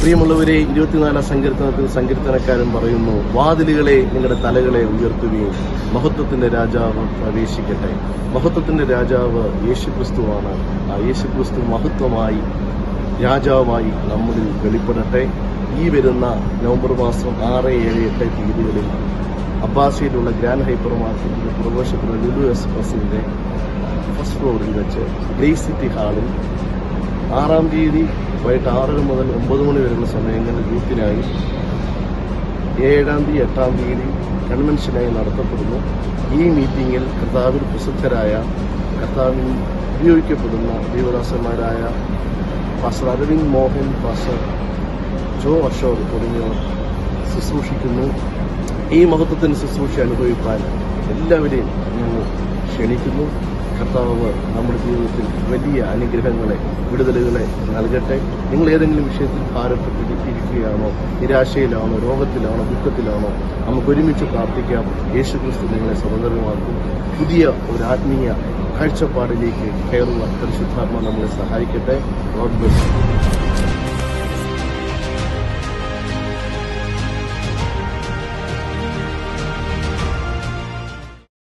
പ്രിയമുള്ളവരെ, 24 സങ്കീർത്തനത്തിൽ സങ്കീർത്തനക്കാരൻ പറയുന്നു, വാതിലുകളെ നിങ്ങളുടെ തലകളെ ഉയർത്തുകയും മഹത്വത്തിന്റെ രാജാവ് പ്രവേശിക്കട്ടെ. മഹത്വത്തിന്റെ രാജാവ് യേശുക്രിസ്തുവാണ്. ആ യേശുക്രിസ്തു മഹത്വമായി രാജാവായി നമ്മളിൽ വെളിപ്പെടട്ടെ. ഈ വരുന്ന നവംബർ മാസം 6, 7, 8 തീയതികളിൽ അബ്ബാസിയിലുള്ള ഗ്രാൻഡ് ഹൈപ്പർ മാർക്കറ്റിന്റെ പുറവശത്തുള്ള ലുലു എക്സ്പ്രസിന്റെ ഫസ്റ്റ് ഫ്ലോറിൽ വെച്ച് ഗ്രേസ് സിറ്റി ഹാളിൽ 6-ാം തീയതി വൈകിട്ട് 6 മുതൽ 9 മണി വരെയുള്ള സമയങ്ങളിൽ യൂത്തിനായി, 7-ാം തീയതി 8-ാം തീയതി കൺവെൻഷനായി നടത്തപ്പെടുന്നു. ഈ മീറ്റിംഗിൽ കർത്താവിൽ പ്രസിദ്ധരായ, കർത്താവിൽ ഉപയോഗിക്കപ്പെടുന്ന ദൈവദാസന്മാരായ പാസ്റ്റർ അരവിന്ദ് മോഹൻ, പാസ്റ്റർ ജോ അശോക് തുടങ്ങിയവർ ശുശ്രൂഷിക്കുന്നു. ഈ മഹത്വത്തിന് ശുശ്രൂഷ അനുഭവിക്കാൻ എല്ലാവരെയും ഞങ്ങൾ ക്ഷണിക്കുന്നു. കർത്താവ് നമ്മുടെ ജീവിതത്തിൽ വലിയ അനുഗ്രഹങ്ങളെ, വിടുതലുകളെ നൽകട്ടെ. നിങ്ങൾ ഏതെങ്കിലും വിഷയത്തിൽ ഭാരപ്പെട്ടിരിക്കുകയാണോ, നിരാശയിലാണോ, രോഗത്തിലാണോ, ദുഃഖത്തിലാണോ, നമുക്ക് ഒരുമിച്ച് പ്രാർത്ഥിക്കാം. യേശുക്രിസ്തു നിങ്ങളെ സ്വതന്ത്രമാക്കും. പുതിയ ഒരു ആത്മീയ കാഴ്ചപ്പാടിലേക്ക് കയറുവാൻ പരിശുദ്ധാത്മ നമ്മളെ സഹായിക്കട്ടെ. God bless you.